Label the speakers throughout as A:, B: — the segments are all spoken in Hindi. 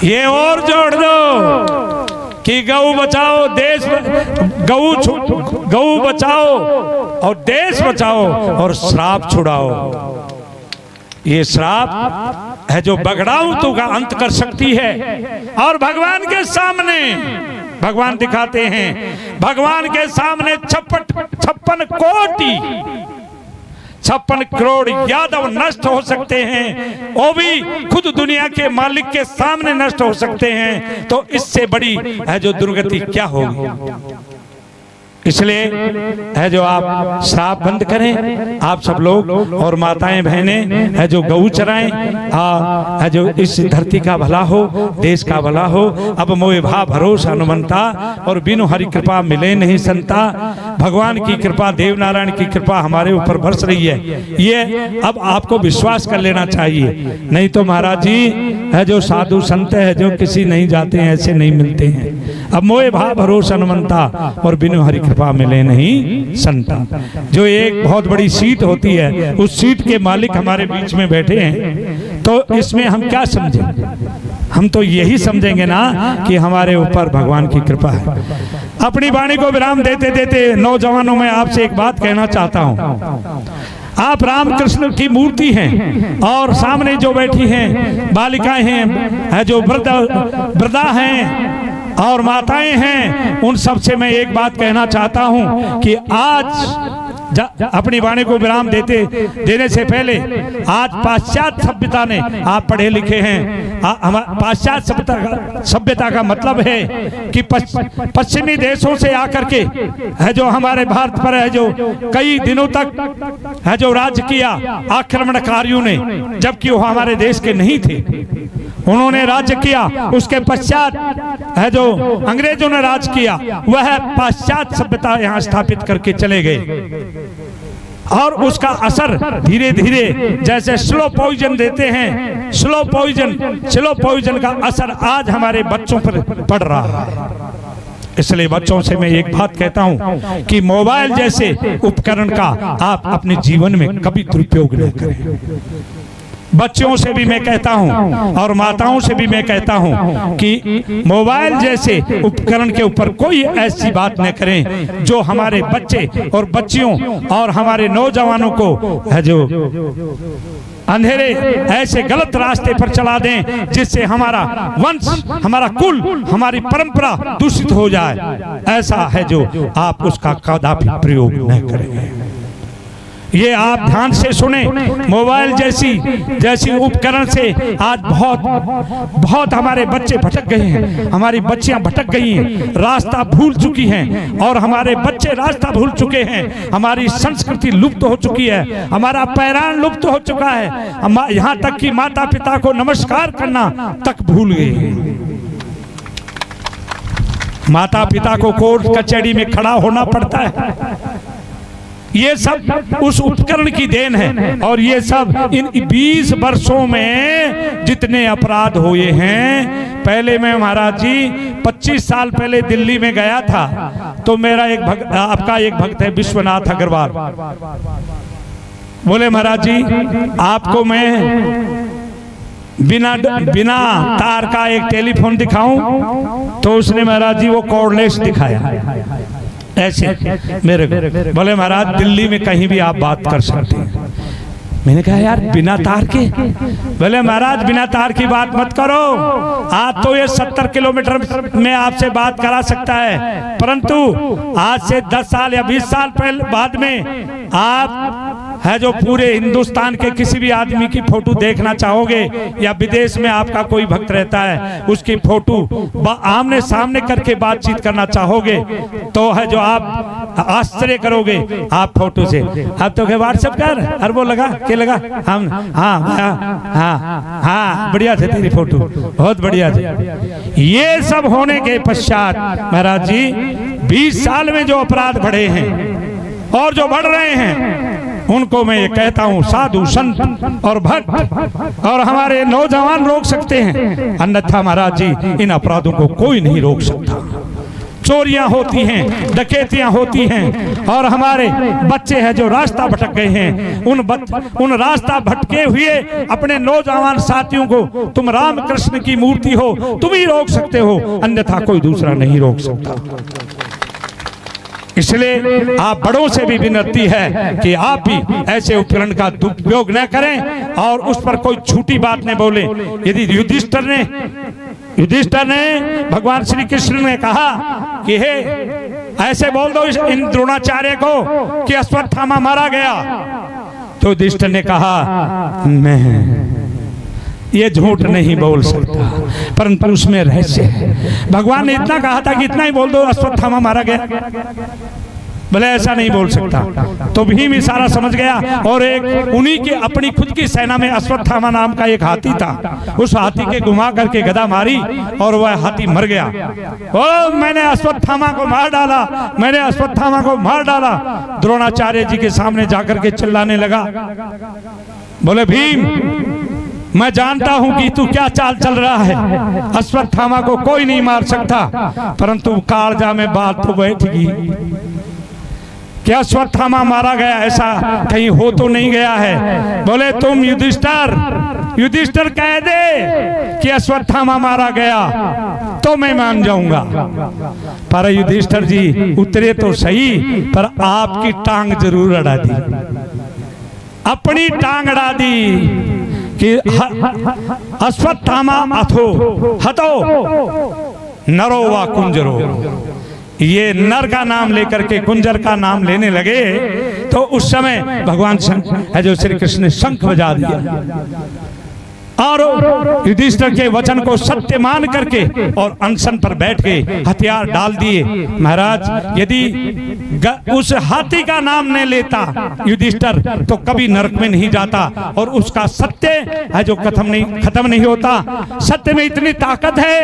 A: ये और जोड़ दो कि गौ बचाओ देश, गौ बचाओ और देश बचाओ और श्राप छुड़ाओ। ये श्राप है जो बगड़ाउतों का अंत कर सकती है। और भगवान के सामने भगवान दिखाते हैं, भगवान के सामने 56 करोड़ यादव नष्ट हो सकते हैं, वो भी खुद दुनिया के मालिक के सामने नष्ट हो सकते हैं। तो इससे बड़ी है जो दुर्गति क्या होगी। इसलिए है जो आप श्राप बंद करें, आप सब लोग और माताएं बहनें है जो गऊ चराएं, है जो इस धरती का भला हो, देश का भला हो। अब मोए भा भरोसा हनुमंता और बिनु हरि कृपा मिले नहीं संता। भगवान की कृपा, देवनारायण की कृपा हमारे ऊपर बरस रही है। ये अब आपको विश्वास कर लेना चाहिए, नहीं तो महाराज जी है जो साधु संत है जो किसी नहीं जाते हैं, ऐसे नहीं मिलते हैं। अब मोए भा भरोसा हनुमंता और बिनु हरि कृपा मिले नहीं संता। जो एक बहुत बड़ी सीट होती है, उस सीट के मालिक हमारे बीच में बैठे हैं, तो इसमें हम क्या समझें? हम तो यही समझेंगे ना कि हमारे ऊपर भगवान की कृपा है। अपनी वाणी को विराम देते देते नौजवानों में आपसे एक बात कहना चाहता हूँ। आप राम कृष्ण की मूर्ति हैं और सामने जो बैठी हैं बालिकाएं हैं, है जो वृद्धा हैं और माताएं हैं, उन सब से मैं एक बात कहना चाहता हूं कि आज अपनी वाणी को विराम देने से पहले आज पाश्चात्य सभ्यता ने, आप पढ़े लिखे हैं, पाश्चात्य सभ्यता का मतलब है कि पश्चिमी देशों से आकर के है जो हमारे भारत पर है जो कई दिनों तक है जो राज किया आक्रमणकारियों ने, जबकि वो हमारे देश के नहीं थे, उन्होंने राज्य किया। उसके पश्चात है जो अंग्रेजों ने राज किया, वह पाश्चात्य सभ्यता यहाँ स्थापित करके चले गए और उसका असर धीरे धीरे जैसे स्लो पॉइजन देते हैं, स्लो पॉइजन का असर आज हमारे बच्चों पर पड़ रहा है। इसलिए बच्चों से मैं एक बात कहता हूं कि मोबाइल जैसे उपकरण का आप अपने जीवन में कभी दुरुपयोग न करें। बच्चों से भी मैं कहता हूं और माताओं से भी मैं कहता हूं कि मोबाइल जैसे उपकरण के ऊपर कोई ऐसी बात न करें जो हमारे बच्चे और बच्चियों और हमारे नौजवानों को है जो अंधेरे ऐसे गलत रास्ते पर चला दें जिससे हमारा वंश, हमारा कुल, हमारी परंपरा दूषित हो जाए। ऐसा है जो आप उसका कदापि प्रयोग न करें। ये आप ध्यान से सुने। मोबाइल जैसी उपकरण से आज बहुत हमारे बच्चे भटक गए हैं, हमारी बच्चियां भटक गई हैं, रास्ता भूल चुकी हैं और हमारे बच्चे रास्ता भूल चुके हैं। हमारी संस्कृति लुप्त हो चुकी है, हमारा पैरान लुप्त हो चुका है, यहाँ तक कि माता पिता को नमस्कार करना तक भूल गए हैं। माता पिता को कोर्ट कचहरी में खड़ा होना पड़ता है। ये सब उस उपकरण की देन है। और ये सब इन 20 वर्षों में जितने अपराध हुए हैं, पहले मैं महाराज जी 25 साल पहले दिल्ली में गया था, तो मेरा आपका एक भक्त है विश्वनाथ अग्रवाल, बोले महाराज जी आपको मैं बिना तार का एक टेलीफोन दिखाऊं, तो उसने महाराज जी वो कॉर्डलेस दिखाया ऐसे मेरे को, बोले महाराज दिल्ली में कहीं भी आप बात कर सकते हैं। मैंने कहा यार बिना तार के? बोले महाराज बिना तार की बात मत करो, आज तो ये 70 किलोमीटर में आपसे बात करा सकता है, परंतु आज से 10 साल या 20 साल पहले बाद में आप है जो पूरे हिंदुस्तान के किसी भी आदमी की फोटो देखना चाहोगे या विदेश में आपका कोई भक्त रहता है उसकी फोटो आमने सामने करके बातचीत करना चाहोगे, तो है जो आप आश्चर्य करोगे आप फोटो से। आप तो व्हाट्सएप कर, और वो लगा के लगा हम हाँ बढ़िया थे तेरी फोटो, बहुत बढ़िया थे। ये सब होने के पश्चात महाराज जी 20 साल में जो अपराध बढ़े हैं और जो बढ़ रहे हैं, उनको मैं ये कहता हूँ साधु संत और भक्त और हमारे नौजवान रोक सकते हैं, अन्यथा महाराज जी इन अपराधों को कोई नहीं रोक सकता। चोरियां होती हैं, डकैतियां होती हैं, और हमारे बच्चे हैं जो रास्ता भटक गए हैं, उन रास्ता भटके हुए अपने नौजवान साथियों को तुम राम कृष्ण की मूर्ति हो, तुम ही रोक सकते हो, अन्यथा कोई दूसरा नहीं रोक सकता। इसलिए आप बड़ों से भी विनती है कि आप भी ऐसे उपकरण का दुरुपयोग न करें और उस पर कोई झूठी बात न बोले। यदि युधिष्ठिर ने भगवान श्री कृष्ण ने कहा कि हे ऐसे बोल दो इन द्रोणाचार्य को कि अश्वत्थामा मारा गया, तो युधिष्ठिर ने कहा मैं ये झूठ नहीं बोल सकता, परंतु उसमें रहस्य है। भगवान ने इतना कहा था कि इतना ही बोल दो अश्वत्थामा मारा गया, भले ऐसा नहीं बोल सकता। तो भीम इशारा समझ गया और एक उन्हीं के अपनी खुद की सेना में अश्वत्थामा नाम का एक हाथी था, उस हाथी के घुमा करके गदा मारी और वह हाथी मर गया। ओ मैंने अश्वत्थामा को मार डाला, मैंने अश्वत्थामा को मार डाला। द्रोणाचार्य जी के सामने जाकर के चिल्लाने लगा, बोले भीम मैं जानता हूं कि तू क्या चाल चल रहा है, अश्वत्थामा को कोई नहीं मार सकता, परंतु कालजा में बात तो बैठ गई कि अश्वत्थामा मारा गया, ऐसा कहीं हो तो नहीं गया है। बोले तुम युधिष्ठिर कह दे कि अश्वत्थामा मारा गया तो मैं मान जाऊंगा, पर युधिष्ठिर जी उतरे तो सही, पर आपकी टांग जरूर अड़ा दी, अपनी टांग अड़ा दी कि अश्वत्थामा अथो हतो नरो व कुंजरो। ये नर का नाम लेकर के कुंजर का नाम लेने लगे तो उस समय भगवान जो श्री कृष्ण ने शंख बजा दिया और युधिष्ठिर के वचन को सत्य मान करके और अनशन पर बैठ के हथियार डाल दिए। महाराज यदि उस हाथी का नाम नहीं लेता युधिष्ठिर तो कभी नरक में नहीं जाता, और उसका सत्य है जो खत्म नहीं होता। सत्य में इतनी ताकत है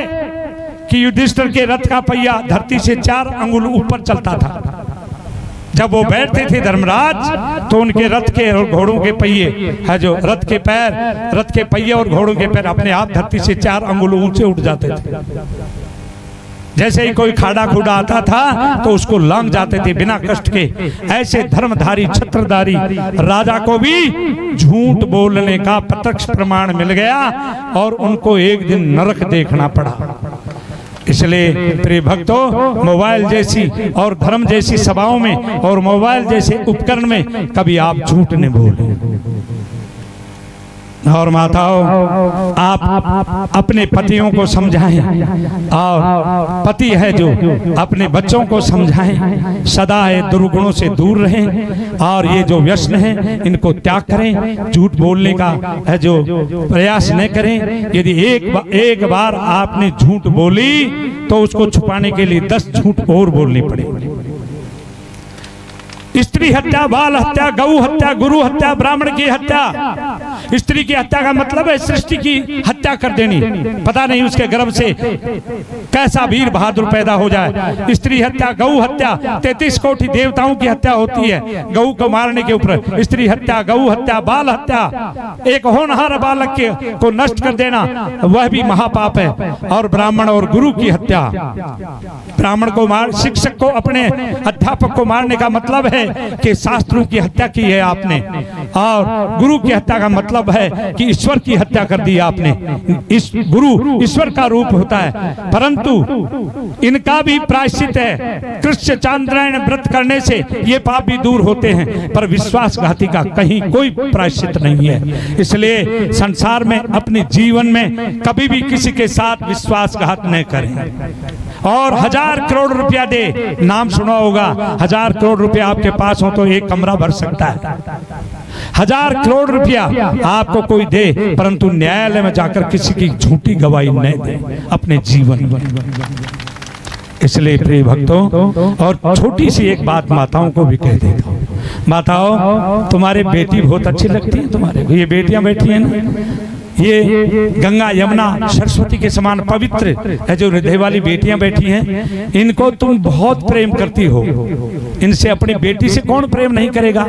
A: कि युधिष्ठिर के रथ का पहिया धरती से 4 अंगुल ऊपर चलता था। जब वो बैठते थे धर्मराज तो उनके रथ के और घोड़ों के पहिए है जो रथ के पहिए और घोड़ों के पैर अपने आप धरती से 4 अंगुल ऊंचे उठ जाते थे। जैसे ही कोई खाड़ा खुड़ा आता था तो उसको लांग जाते थे बिना कष्ट के। ऐसे धर्मधारी छत्रधारी राजा को भी झूठ बोलने का प्रत्यक्ष प्रमाण मिल गया और उनको एक दिन नरक देखना पड़ा। इसलिए प्रिय भक्तों, मोबाइल जैसी और धर्म जैसी सभाओं में और मोबाइल जैसे उपकरण में कभी आप झूठ नहीं बोले। और माताओं, आप अपने पतियों को समझाएं, और पति है जो अपने बच्चों को समझाएं, सदा ये दुर्गुणों से दूर रहें और ये जो व्यसन है इनको त्याग करें, झूठ बोलने का है जो प्रयास न करें। यदि एक बार आपने झूठ बोली तो उसको छुपाने के लिए 10 झूठ और बोलनी पड़ेगी। स्त्री हत्या, बाल हत्या, गौ हत्या, गुरु हत्या, ब्राह्मण की हत्या। स्त्री की हत्या का मतलब है सृष्टि की हत्या कर देनी, पता नहीं उसके गर्भ से कैसा वीर बहादुर पैदा हो जाए। स्त्री हत्या, गौ हत्या, 33 कोटि देवताओं की हत्या होती है गौ को मारने के ऊपर। स्त्री हत्या, गौ हत्या, बाल हत्या, एक होनहार बालक को नष्ट कर देना वह भी महापाप है। और ब्राह्मण और गुरु की हत्या, ब्राह्मण को शिक्षक को अपने अध्यापक को मारने का मतलब है कि शास्त्रों की हत्या की है आपने, और गुरु की हत्या का मतलब है कि ईश्वर की हत्या कर दी आपने। इस गुरु ईश्वर का रूप होता है, परंतु इनका भी प्रायश्चित है। कृष्ण चांद्रायण व्रत करने से ये पाप भी दूर होते हैं, पर विश्वासघाती का कहीं कोई प्रायश्चित नहीं है। इसलिए संसार में अपने जीवन में कभी भी किसी के साथ विश्वासघात न करें। और 1000 करोड़ रुपया दे, नाम सुना होगा, 1000 करोड़ रुपया आपके पास हो तो एक कमरा भर सकता है। 1000 करोड़ रुपया आपको कोई दे, परंतु न्यायालय में जाकर किसी की झूठी गवाही न दे अपने जीवन में। इसलिए प्रिय भक्तों, और छोटी सी एक बात माताओं को भी कह देता हूँ। माताओं, तुम्हारे बेटी बहुत अच्छी लगती है, तुम्हारे ये बेटियां बैठी हैं ना, ये गंगा यमुना सरस्वती के समान पवित्र है जो हृदय वाली बेटियां बैठी हैं, इनको तुम बहुत प्रेम करती हो। इनसे अपनी बेटी से कौन प्रेम नहीं करेगा।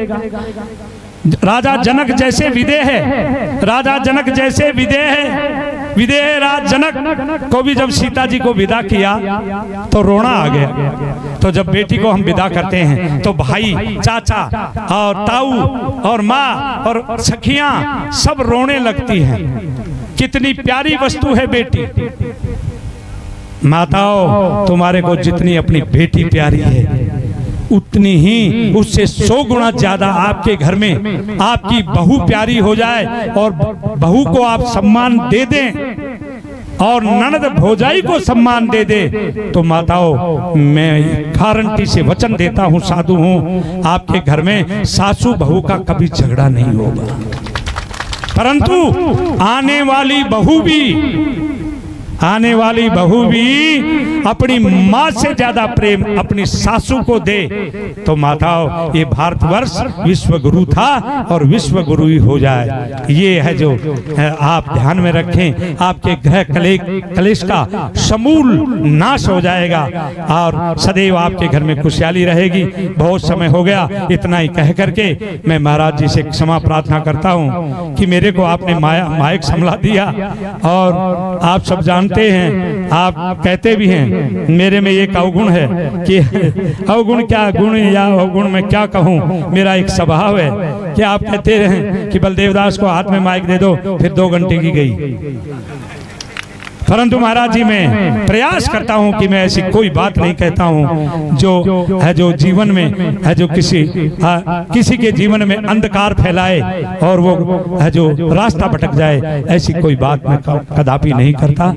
A: राजा जनक जैसे विदेह है, राजा जनक जैसे विदेह है, विदेह राज जनक को भी जब सीता जी को विदा किया तो रोना आ गया। तो जब बेटी को हम विदा करते हैं तो भाई, चाचा और ताऊ और माँ और सखियां सब रोने लगती हैं। कितनी प्यारी वस्तु है बेटी। माताओं, तुम्हारे को जितनी अपनी बेटी प्यारी है उतनी ही उससे 100 गुना ज्यादा आपके घर में आपकी बहू प्यारी हो जाए और बहू को आप सम्मान दे दें और ननद भौजाई को सम्मान दे दे तो माताओं, मैं गारंटी से वचन देता हूं, साधु हूं, आपके घर में सासू बहू का कभी झगड़ा नहीं होगा। परंतु आने वाली बहू भी अपनी माँ से ज्यादा प्रेम अपनी सासू को दे तो माताओं, ये भारतवर्ष विश्व गुरु था और विश्व गुरु ही हो जाए। ये है जो आप ध्यान में रखें, आपके ग्रह कलेश का समूल नाश हो जाएगा और सदैव आपके घर में खुशहाली रहेगी। बहुत समय हो गया, इतना ही कह करके मैं महाराज जी से क्षमा प्रार्थना करता हूँ कि मेरे को आपने माइक संभला दिया और आप सब जानते हैं, आप कहते भी हैं मेरे में एक अवगुण है कि अवगुण क्या गुण या अवगुण में क्या कहूँ, मेरा एक स्वभाव है कि आप कहते हैं कि बलदेव दास को हाथ में माइक दे दो, फिर 2 घंटे की गई। परंतु महाराज जी मैं प्रयास करता हूं कि मैं ऐसी कोई बात नहीं कहता हूं जो जीवन में है, जो किसी के जीवन में अंधकार फैलाए और वो है जो रास्ता भटक जाए, ऐसी कोई बात मैं कदापि नहीं करता।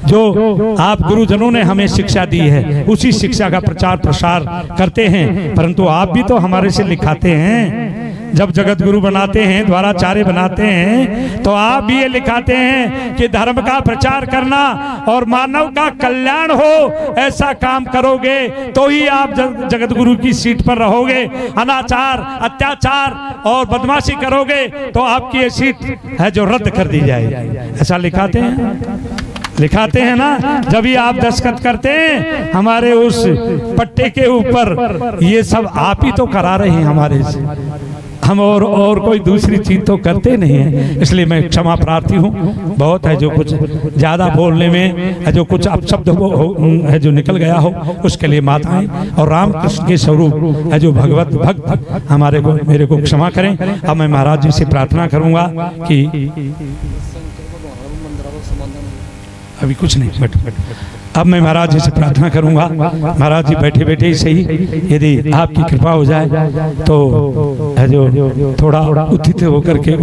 A: जो आप गुरुजनों ने हमें शिक्षा दी है उसी शिक्षा का प्रचार प्रसार करते हैं। परंतु आप भी तो हमारे से लिखाते हैं, जब जगत गुरु बनाते हैं, द्वाराचार्य बनाते हैं, तो आप भी ये लिखाते हैं कि धर्म का प्रचार करना और मानव का कल्याण हो ऐसा काम करोगे तो ही आप जगत गुरु की सीट पर रहोगे। अनाचार, अत्याचार और बदमाशी करोगे तो आपकी ये सीट है जो रद्द कर दी जाएगी। ऐसा लिखाते हैं ना। जब भी आप दस्तखत करते हैं हमारे उस पट्टे के ऊपर, ये सब आप ही तो करा रहे हैं हमारे से, हम और कोई दूसरी चीज तो करते नहीं है। इसलिए मैं क्षमा प्रार्थी हूँ। बहुत है जो कुछ ज्यादा बोलने में है जो कुछ अपशब्द है जो निकल गया हो, उसके लिए माताएं और रामकृष्ण के स्वरूप है जो भगवत भक्त हमारे को मेरे को क्षमा करें। अब मैं महाराज जी से प्रार्थना करूंगा कि अभी कुछ नहीं, बट अब मैं महाराज जी से प्रार्थना करूंगा। महाराज जी बैठे बैठे ही सही, यदि आपकी कृपा हो जाए तो है जो थोड़ा उत्थित होकर के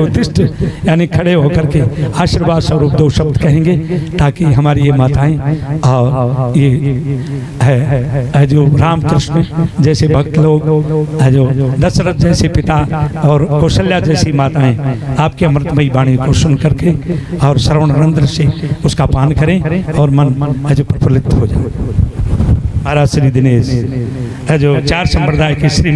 A: उत्तिष्ठ यानी खड़े होकर के आशीर्वाद स्वरूप 2 शब्द कहेंगे ताकि हमारी ये माताएं और ये है जो रामकृष्ण जैसे भक्त लोग है जो दशरथ जैसे पिता और कौशल्या जैसी माताएं आपके अमृतमयी वाणी को सुन करके और श्रवण रंध्र से उसका पान करें और मन जो प्रफुल्लित हो जाए। महाराज श्री दिनेश है जो 4 संप्रदाय के श्री